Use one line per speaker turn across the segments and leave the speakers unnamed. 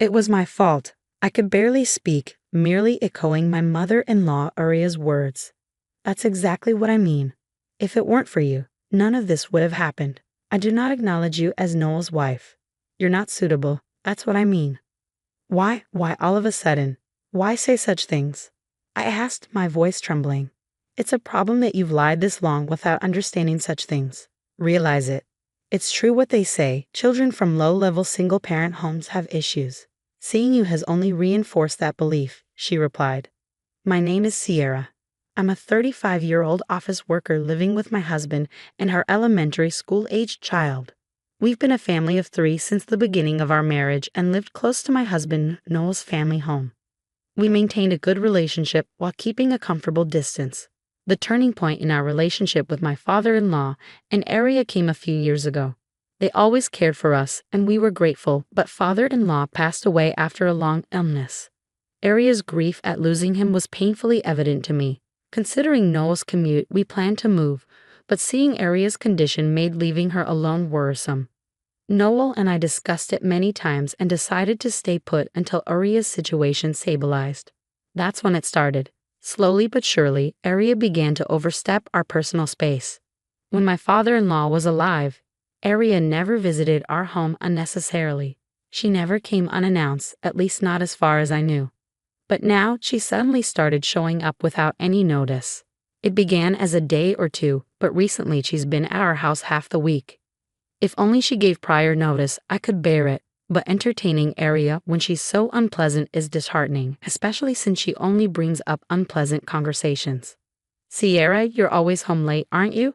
It was my fault. I could barely speak, merely echoing my mother-in-law Uriah's words. That's exactly what I mean. If it weren't for you, none of this would have happened. I do not acknowledge you as Noel's wife. You're not suitable. That's what I mean. Why all of a sudden? Why say such things? I asked, my voice trembling. It's a problem that you've lied this long without understanding such things. Realize it. It's true what they say, children from low-level single-parent homes have issues. Seeing you has only reinforced that belief, she replied. My name is Sierra. I'm a 35-year-old office worker living with my husband and our elementary school-aged child. We've been a family of 3 since the beginning of our marriage and lived close to my husband Noel's family home. We maintained a good relationship while keeping a comfortable distance. The turning point in our relationship with my father-in-law and Uriah came a few years ago. They always cared for us, and we were grateful, but father-in-law passed away after a long illness. Uriah's grief at losing him was painfully evident to me. Considering Noel's commute, we planned to move, but seeing Uriah's condition made leaving her alone worrisome. Noel and I discussed it many times and decided to stay put until Uriah's situation stabilized. That's when it started. Slowly but surely, Uriah began to overstep our personal space. When my father-in-law was alive, Uriah never visited our home unnecessarily. She never came unannounced, at least not as far as I knew. But now she suddenly started showing up without any notice. It began as a day or two, but recently she's been at our house half the week. If only she gave prior notice, I could bear it, but entertaining Uriah when she's so unpleasant is disheartening, especially since she only brings up unpleasant conversations. Sierra, you're always home late, aren't you?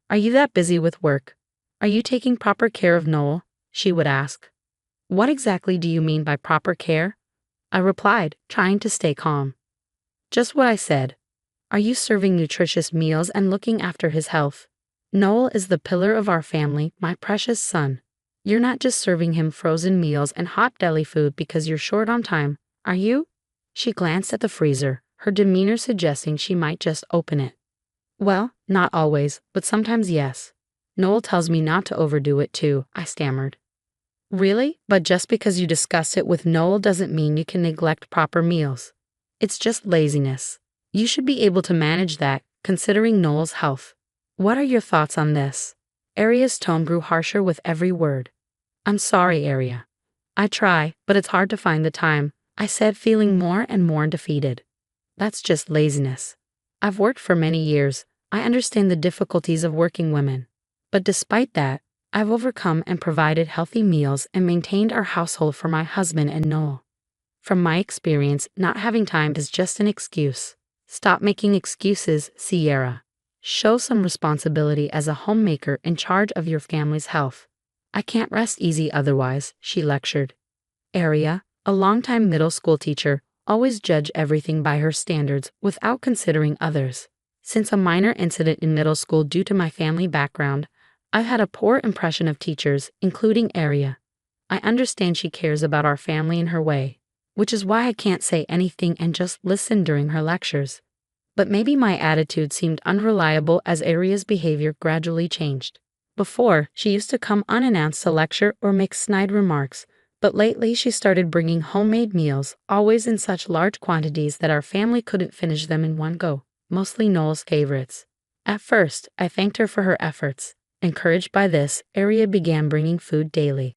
Are you that busy with work? Are you taking proper care of Noel? She would ask. What exactly do you mean by proper care? I replied, trying to stay calm. Just what I said. Are you serving nutritious meals and looking after his health? Noel is the pillar of our family, my precious son. You're not just serving him frozen meals and hot deli food because you're short on time, are you? She glanced at the freezer, her demeanor suggesting she might just open it. Well, not always, but sometimes yes. Noel tells me not to overdo it too, I stammered. Really? But just because you discuss it with Noel doesn't mean you can neglect proper meals. It's just laziness. You should be able to manage that, considering Noel's health. What are your thoughts on this? Uriah's tone grew harsher with every word. I'm sorry, Uriah. I try, but it's hard to find the time, I said, feeling more and more defeated. That's just laziness. I've worked for many years. I understand the difficulties of working women. But despite that, I've overcome and provided healthy meals and maintained our household for my husband and Noel. From my experience, not having time is just an excuse. Stop making excuses, Sierra. Show some responsibility as a homemaker in charge of your family's health. I can't rest easy otherwise, she lectured. Uriah, a longtime middle school teacher, always judged everything by her standards without considering others. Since a minor incident in middle school due to my family background, I've had a poor impression of teachers, including Uriah. I understand she cares about our family in her way, which is why I can't say anything and just listen during her lectures. But maybe my attitude seemed unreliable as Uriah's behavior gradually changed. Before, she used to come unannounced to lecture or make snide remarks, but lately she started bringing homemade meals, always in such large quantities that our family couldn't finish them in one go, mostly Noel's favorites. At first, I thanked her for her efforts. Encouraged by this, Uriah began bringing food daily.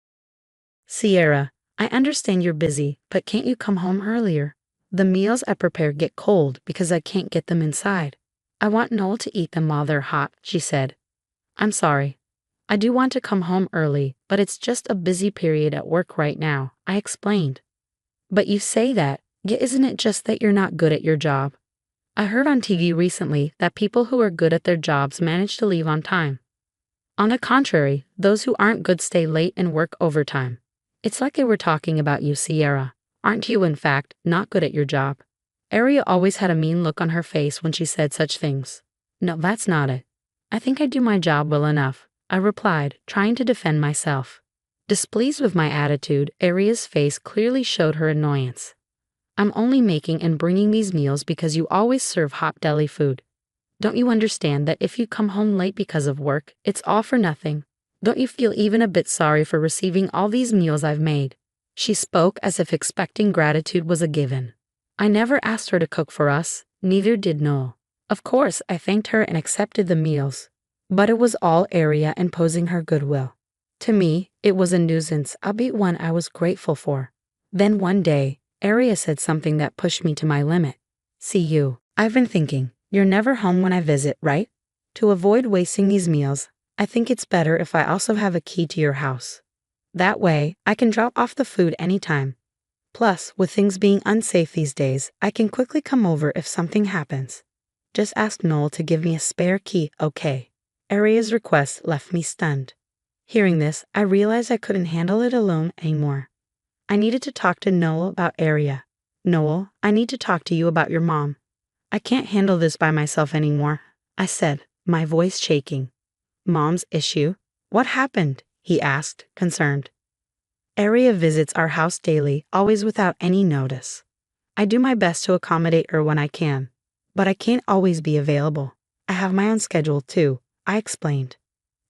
Sierra, I understand you're busy, but can't you come home earlier? The meals I prepare get cold because I can't get them inside. I want Noel to eat them while they're hot, she said. I'm sorry. I do want to come home early, but it's just a busy period at work right now, I explained. But you say that, yet isn't it just that you're not good at your job? I heard on TV recently that people who are good at their jobs manage to leave on time. On the contrary, those who aren't good stay late and work overtime. It's like they were talking about you, Sierra. Aren't you, in fact, not good at your job? Uriah always had a mean look on her face when she said such things. No, that's not it. I think I do my job well enough, I replied, trying to defend myself. Displeased with my attitude, Uriah's face clearly showed her annoyance. I'm only making and bringing these meals because you always serve hot deli food. Don't you understand that if you come home late because of work, it's all for nothing? Don't you feel even a bit sorry for receiving all these meals I've made? She spoke as if expecting gratitude was a given. I never asked her to cook for us, neither did Noel. Of course, I thanked her and accepted the meals. But it was all Aria imposing her goodwill. To me, it was a nuisance, albeit one I was grateful for. Then one day, Aria said something that pushed me to my limit. See you. I've been thinking, you're never home when I visit, right? To avoid wasting these meals, I think it's better if I also have a key to your house. That way, I can drop off the food anytime. Plus, with things being unsafe these days, I can quickly come over if something happens. Just ask Noel to give me a spare key, okay? Aria's request left me stunned. Hearing this, I realized I couldn't handle it alone anymore. I needed to talk to Noel about Aria. Noel, I need to talk to you about your mom. I can't handle this by myself anymore, I said, my voice shaking. Mom's issue? What happened? He asked, concerned. Aria visits our house daily, always without any notice. I do my best to accommodate her when I can, but I can't always be available. I have my own schedule too, I explained.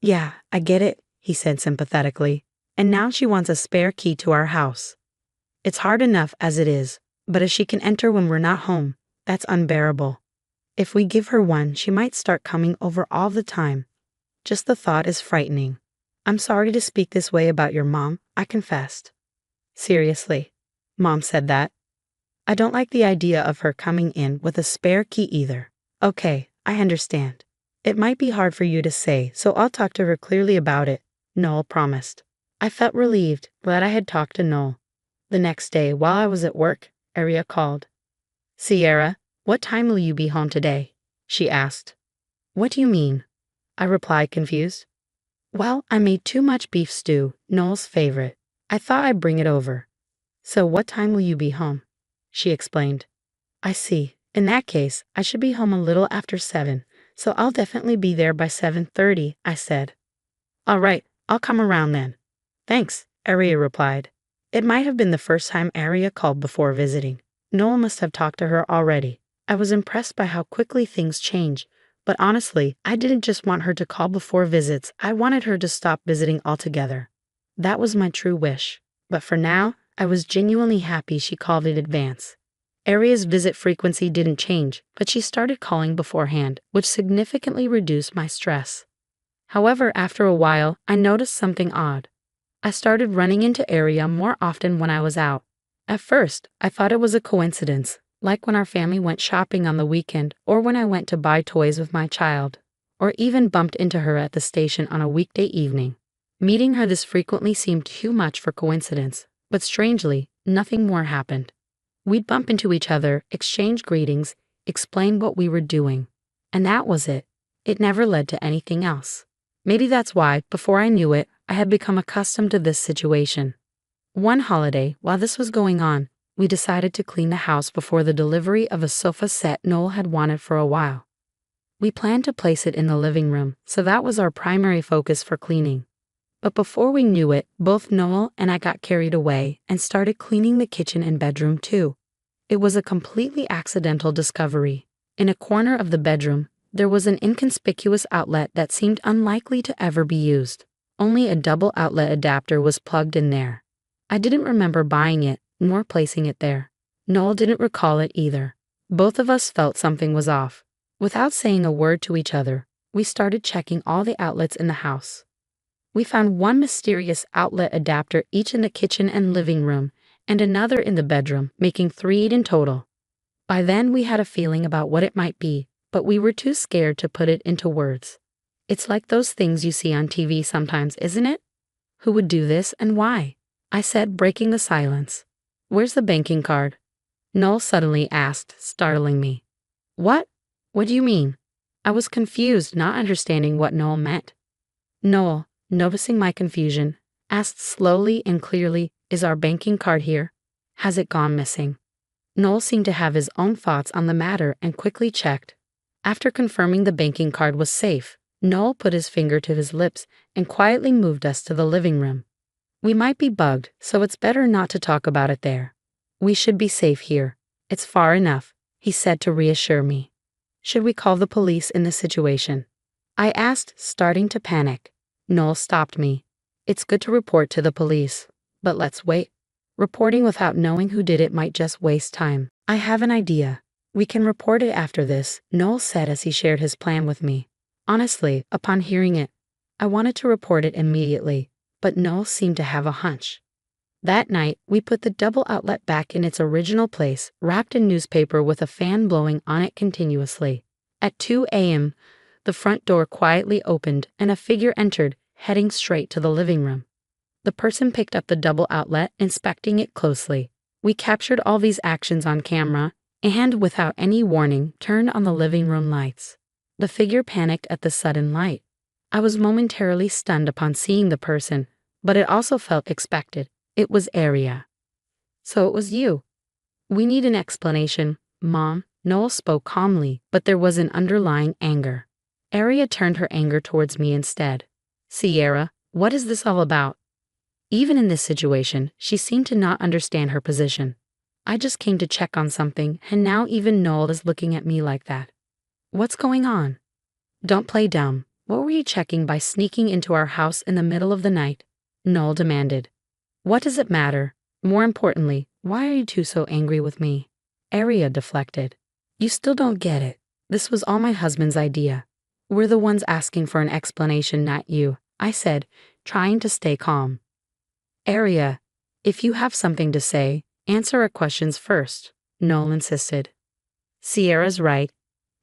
Yeah, I get it, he said sympathetically, and now she wants a spare key to our house. It's hard enough as it is, but if she can enter when we're not home, that's unbearable. If we give her one, she might start coming over all the time. Just the thought is frightening. I'm sorry to speak this way about your mom, I confessed. Seriously, Mom said that. I don't like the idea of her coming in with a spare key either. Okay, I understand. It might be hard for you to say, so I'll talk to her clearly about it, Noel promised. I felt relieved, glad I had talked to Noel. The next day, while I was at work, Aria called. Sierra, what time will you be home today? She asked. What do you mean? I replied, confused. Well, I made too much beef stew, Noel's favorite. I thought I'd bring it over. So what time will you be home? She explained. I see. In that case, I should be home a little after 7, so I'll definitely be there by 7:30, I said. All right, I'll come around then. Thanks, Aria replied. It might have been the first time Aria called before visiting. Noel must have talked to her already. I was impressed by how quickly things change. But honestly, I didn't just want her to call before visits, I wanted her to stop visiting altogether. That was my true wish. But for now, I was genuinely happy she called in advance. Aria's visit frequency didn't change, but she started calling beforehand, which significantly reduced my stress. However, after a while, I noticed something odd. I started running into Aria more often when I was out. At first, I thought it was a coincidence, like when our family went shopping on the weekend or when I went to buy toys with my child, or even bumped into her at the station on a weekday evening. Meeting her this frequently seemed too much for coincidence, but strangely, nothing more happened. We'd bump into each other, exchange greetings, explain what we were doing, and that was it. It never led to anything else. Maybe that's why, before I knew it, I had become accustomed to this situation. One holiday, while this was going on, we decided to clean the house before the delivery of a sofa set Noel had wanted for a while. We planned to place it in the living room, so that was our primary focus for cleaning. But before we knew it, both Noel and I got carried away and started cleaning the kitchen and bedroom too. It was a completely accidental discovery. In a corner of the bedroom, there was an inconspicuous outlet that seemed unlikely to ever be used. Only a double outlet adapter was plugged in there. I didn't remember buying it, nor placing it there. Noel didn't recall it either. Both of us felt something was off. Without saying a word to each other, we started checking all the outlets in the house. We found one mysterious outlet adapter each in the kitchen and living room, and another in the bedroom, making 3 in total. By then we had a feeling about what it might be, but we were too scared to put it into words. It's like those things you see on TV sometimes, isn't it? Who would do this and why? I said, breaking the silence. Where's the banking card? Noel suddenly asked, startling me. What? What do you mean? I was confused, not understanding what Noel meant. Noel, noticing my confusion, asked slowly and clearly, is our banking card here? Has it gone missing? Noel seemed to have his own thoughts on the matter and quickly checked. After confirming the banking card was safe, Noel put his finger to his lips and quietly moved us to the living room. We might be bugged, so it's better not to talk about it there. We should be safe here. It's far enough, he said to reassure me. Should we call the police in this situation? I asked, starting to panic. Noel stopped me. It's good to report to the police, but let's wait. Reporting without knowing who did it might just waste time. I have an idea. We can report it after this, Noel said as he shared his plan with me. Honestly, upon hearing it, I wanted to report it immediately, but Noel seemed to have a hunch. That night, we put the double outlet back in its original place, wrapped in newspaper with a fan blowing on it continuously. At 2 a.m., the front door quietly opened and a figure entered, heading straight to the living room. The person picked up the double outlet, inspecting it closely. We captured all these actions on camera and, without any warning, turned on the living room lights. The figure panicked at the sudden light. I was momentarily stunned upon seeing the person, but it also felt expected. It was Aria. So it was you. We need an explanation, Mom. Noel spoke calmly, but there was an underlying anger. Aria turned her anger towards me instead. Sierra, what is this all about? Even in this situation, she seemed to not understand her position. I just came to check on something, and now even Noel is looking at me like that. What's going on? Don't play dumb. What were you checking by sneaking into our house in the middle of the night? Noel demanded. What does it matter? More importantly, why are you two so angry with me? Aria deflected. You still don't get it. This was all my husband's idea. We're the ones asking for an explanation, not you, I said, trying to stay calm. Aria, if you have something to say, answer our questions first, Noel insisted. Sierra's right.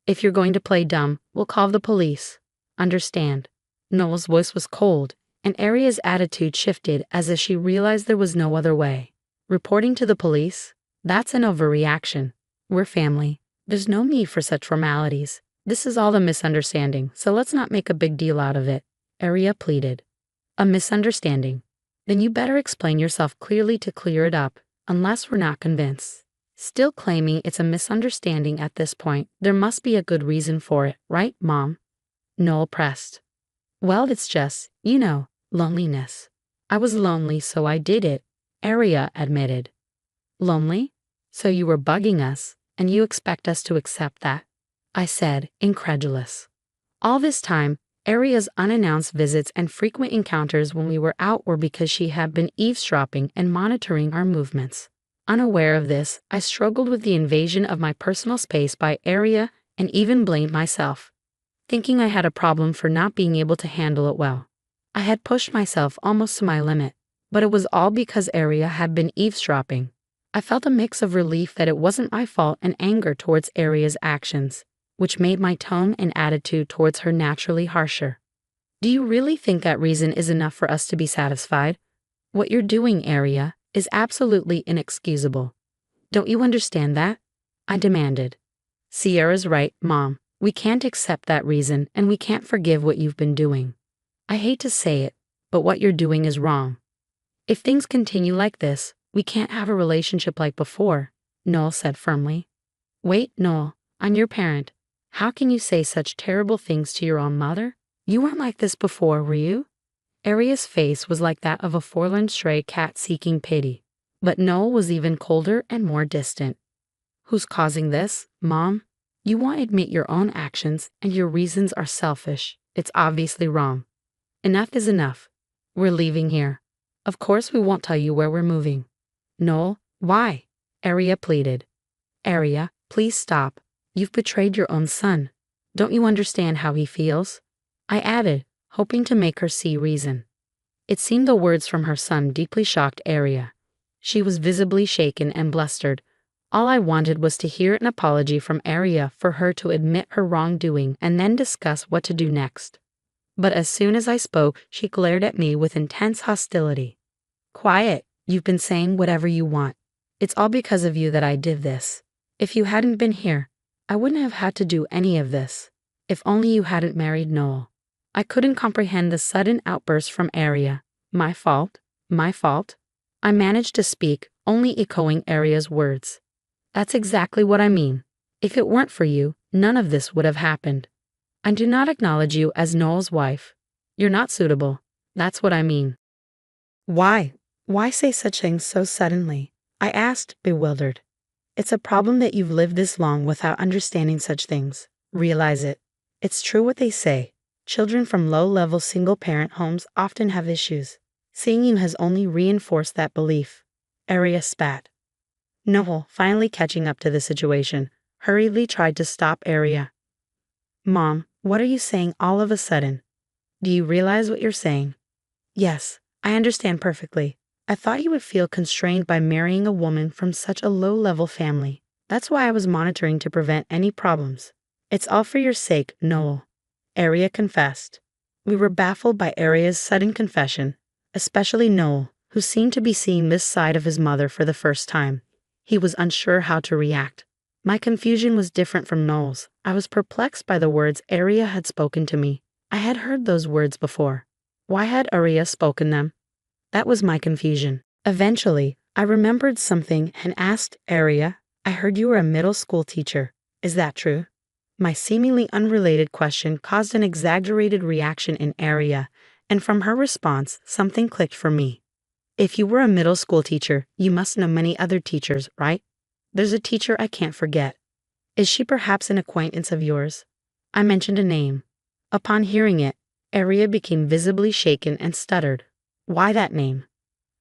If you're going to play dumb, we'll call the police. Understand? Noel's voice was cold, and Aria's attitude shifted as if she realized there was no other way. Reporting to the police? That's an overreaction. We're family. There's no need for such formalities. This is all a misunderstanding, so let's not make a big deal out of it, Aria pleaded. A misunderstanding? Then you better explain yourself clearly to clear it up, unless we're not convinced. Still claiming it's a misunderstanding at this point, there must be a good reason for it, right, Mom? Noel pressed. Well, it's just, loneliness. I was lonely, so I did it, Aria admitted. Lonely? So you were bugging us, and you expect us to accept that? I said, incredulous. All this time, Aria's unannounced visits and frequent encounters when we were out were because she had been eavesdropping and monitoring our movements. Unaware of this, I struggled with the invasion of my personal space by Aria and even blamed myself, thinking I had a problem for not being able to handle it well. I had pushed myself almost to my limit, but it was all because Aria had been eavesdropping. I felt a mix of relief that it wasn't my fault and anger towards Aria's actions, which made my tone and attitude towards her naturally harsher. Do you really think that reason is enough for us to be satisfied? What you're doing, Aria, is absolutely inexcusable. Don't you understand that? I demanded. Sierra's right, Mom. We can't accept that reason, and we can't forgive what you've been doing. I hate to say it, but what you're doing is wrong. If things continue like this, we can't have a relationship like before, Noel said firmly. Wait, Noel, I'm your parent. How can you say such terrible things to your own mother? You weren't like this before, were you? Aria's face was like that of a forlorn stray cat seeking pity, but Noel was even colder and more distant. Who's causing this, Mom? You won't admit your own actions, and your reasons are selfish. It's obviously wrong. Enough is enough. We're leaving here. Of course we won't tell you where we're moving. Noel, why? Aria pleaded. Aria, please stop. You've betrayed your own son. Don't you understand how he feels? I added, hoping to make her see reason. It seemed the words from her son deeply shocked Aria. She was visibly shaken and blustered. All I wanted was to hear an apology from Aria for her to admit her wrongdoing and then discuss what to do next. But as soon as I spoke, she glared at me with intense hostility. Quiet, you've been saying whatever you want. It's all because of you that I did this. If you hadn't been here, I wouldn't have had to do any of this. If only you hadn't married Noel. I couldn't comprehend the sudden outburst from Aria. My fault? My fault? I managed to speak, only echoing Aria's words. That's exactly what I mean. If it weren't for you, none of this would have happened. I do not acknowledge you as Noel's wife. You're not suitable. That's what I mean. Why? Why say such things so suddenly? I asked, bewildered. It's a problem that you've lived this long without understanding such things. Realize it. It's true what they say. Children from low-level single-parent homes often have issues. Seeing you has only reinforced that belief. Arya spat. Noel, finally catching up to the situation, hurriedly tried to stop Arya. Mom, what are you saying all of a sudden? Do you realize what you're saying? Yes, I understand perfectly. I thought you would feel constrained by marrying a woman from such a low-level family. That's why I was monitoring to prevent any problems. It's all for your sake, Noel. Arya confessed. We were baffled by Arya's sudden confession, especially Noel, who seemed to be seeing this side of his mother for the first time. He was unsure how to react. My confusion was different from Noel's. I was perplexed by the words Arya had spoken to me. I had heard those words before. Why had Arya spoken them? That was my confusion. Eventually, I remembered something and asked Arya, I heard you were a middle school teacher. Is that true? My seemingly unrelated question caused an exaggerated reaction in Arya, and from her response, something clicked for me. If you were a middle school teacher, you must know many other teachers, right? There's a teacher I can't forget. Is she perhaps an acquaintance of yours? I mentioned a name. Upon hearing it, Arya became visibly shaken and stuttered. Why that name?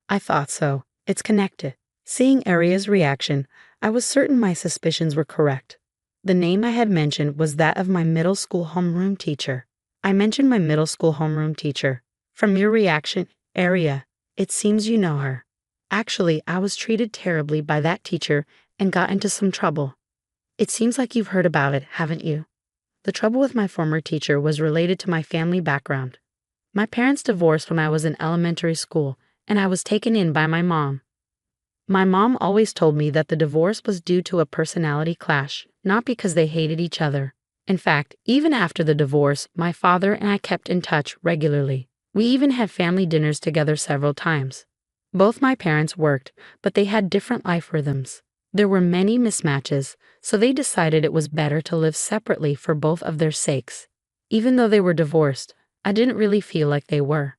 I thought so. It's connected. Seeing Arya's reaction, I was certain my suspicions were correct. The name I had mentioned was that of my middle school homeroom teacher. I mentioned my middle school homeroom teacher. From your reaction, Arya, it seems you know her. Actually, I was treated terribly by that teacher and got into some trouble. It seems like you've heard about it, haven't you? The trouble with my former teacher was related to my family background. My parents divorced when I was in elementary school, and I was taken in by my mom. My mom always told me that the divorce was due to a personality clash, not because they hated each other. In fact, even after the divorce, my father and I kept in touch regularly. We even had family dinners together several times. Both my parents worked, but they had different life rhythms. There were many mismatches, so they decided it was better to live separately for both of their sakes. Even though they were divorced, I didn't really feel like they were.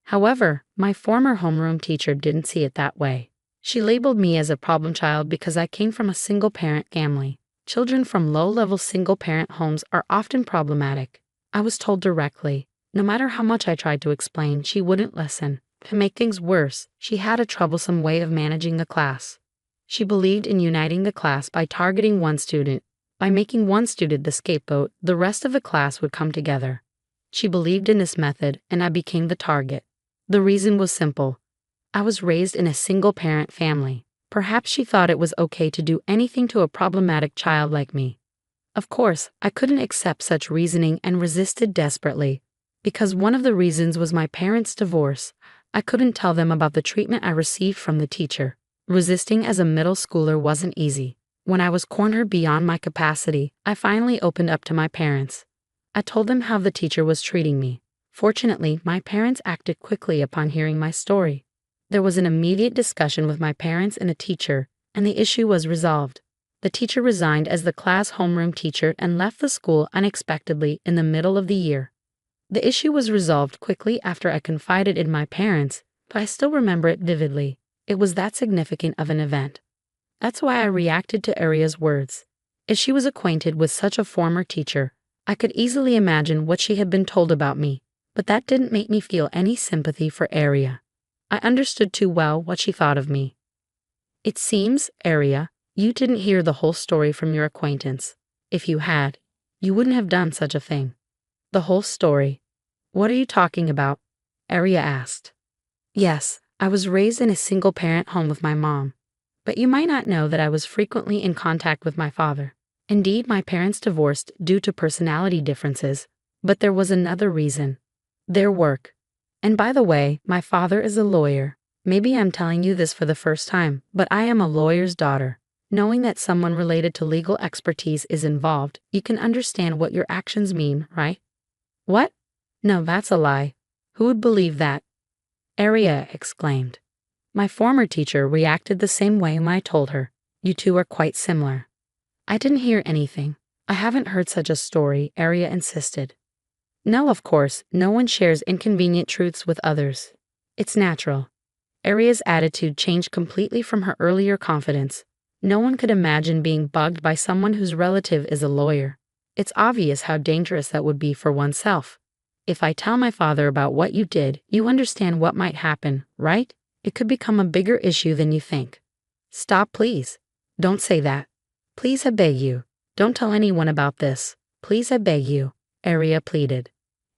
However, my former homeroom teacher didn't see it that way. She labeled me as a problem child because I came from a single-parent family. Children from low-level single-parent homes are often problematic. I was told directly. No matter how much I tried to explain, she wouldn't listen. To make things worse, she had a troublesome way of managing a class. She believed in uniting the class by targeting one student. By making one student the scapegoat, the rest of the class would come together. She believed in this method, and I became the target. The reason was simple. I was raised in a single-parent family. Perhaps she thought it was okay to do anything to a problematic child like me. Of course, I couldn't accept such reasoning and resisted desperately. Because one of the reasons was my parents' divorce, I couldn't tell them about the treatment I received from the teacher. Resisting as a middle schooler wasn't easy. When I was cornered beyond my capacity, I finally opened up to my parents. I told them how the teacher was treating me. Fortunately, my parents acted quickly upon hearing my story. There was an immediate discussion with my parents and a teacher, and the issue was resolved. The teacher resigned as the class homeroom teacher and left the school unexpectedly in the middle of the year. The issue was resolved quickly after I confided in my parents, but I still remember it vividly. It was that significant of an event. That's why I reacted to Arya's words. If she was acquainted with such a former teacher, I could easily imagine what she had been told about me, but that didn't make me feel any sympathy for Arya. I understood too well what she thought of me. It seems, Arya, you didn't hear the whole story from your acquaintance. If you had, you wouldn't have done such a thing. The whole story. What are you talking about? Arya asked. Yes, I was raised in a single-parent home with my mom. But you might not know that I was frequently in contact with my father. Indeed, my parents divorced due to personality differences, but there was another reason. Their work. And by the way, my father is a lawyer. Maybe I'm telling you this for the first time, but I am a lawyer's daughter. Knowing that someone related to legal expertise is involved, you can understand what your actions mean, right? What? No, that's a lie. Who would believe that? Arya exclaimed. My former teacher reacted the same way when I told her. You two are quite similar. I didn't hear anything. I haven't heard such a story, Arya insisted. No, of course, no one shares inconvenient truths with others. It's natural. Arya's attitude changed completely from her earlier confidence. No one could imagine being bugged by someone whose relative is a lawyer. It's obvious how dangerous that would be for oneself. If I tell my father about what you did, you understand what might happen, right? It could become a bigger issue than you think. Stop, please. Don't say that. Please, I beg you. Don't tell anyone about this. Please, I beg you, Aria pleaded.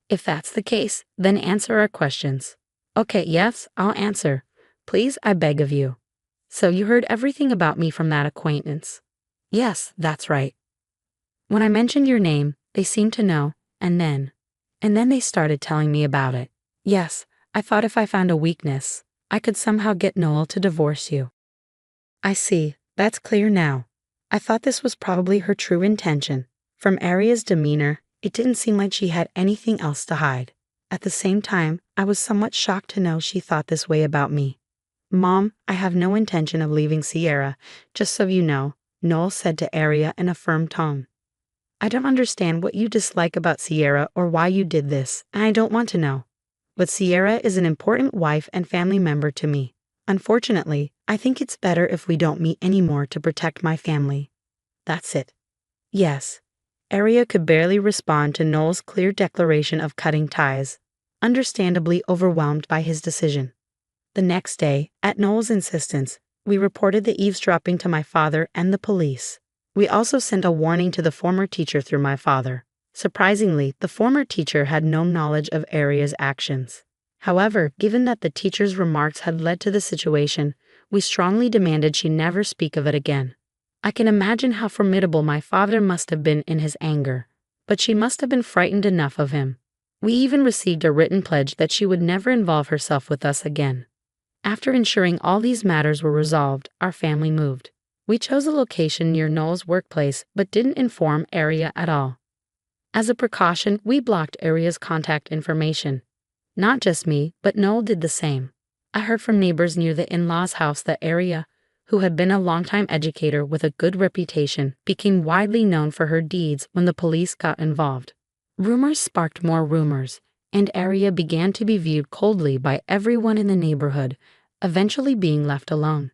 If that's the case, then answer our questions. Okay, yes, I'll answer. Please, I beg of you. So you heard everything about me from that acquaintance? Yes, that's right. When I mentioned your name, they seemed to know, and then they started telling me about it. Yes, I thought if I found a weakness, I could somehow get Noel to divorce you. I see, that's clear now. I thought this was probably her true intention. From Aria's demeanor, it didn't seem like she had anything else to hide. At the same time, I was somewhat shocked to know she thought this way about me. Mom, I have no intention of leaving Sierra, just so you know, Noel said to Aria in a firm tone. I don't understand what you dislike about Sierra or why you did this, and I don't want to know. But Sierra is an important wife and family member to me. Unfortunately, I think it's better if we don't meet anymore to protect my family. That's it. Yes. Aria could barely respond to Noel's clear declaration of cutting ties, understandably overwhelmed by his decision. The next day, at Noel's insistence, we reported the eavesdropping to my father and the police. We also sent a warning to the former teacher through my father. Surprisingly, the former teacher had no knowledge of Aria's actions. However, given that the teacher's remarks had led to the situation, we strongly demanded she never speak of it again. I can imagine how formidable my father must have been in his anger, but she must have been frightened enough of him. We even received a written pledge that she would never involve herself with us again. After ensuring all these matters were resolved, our family moved. We chose a location near Noel's workplace but didn't inform Aria at all. As a precaution, we blocked Aria's contact information. Not just me, but Noel did the same. I heard from neighbors near the in-laws' house that Aria, who had been a longtime educator with a good reputation, became widely known for her deeds when the police got involved. Rumors sparked more rumors, and Aria began to be viewed coldly by everyone in the neighborhood, eventually being left alone.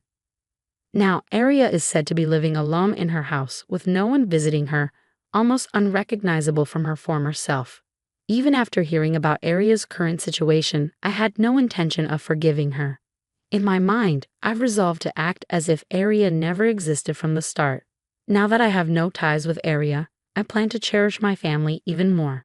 Now, Aria is said to be living alone in her house with no one visiting her, almost unrecognizable from her former self. Even after hearing about Aria's current situation, I had no intention of forgiving her. In my mind, I've resolved to act as if Aria never existed from the start. Now that I have no ties with Aria, I plan to cherish my family even more.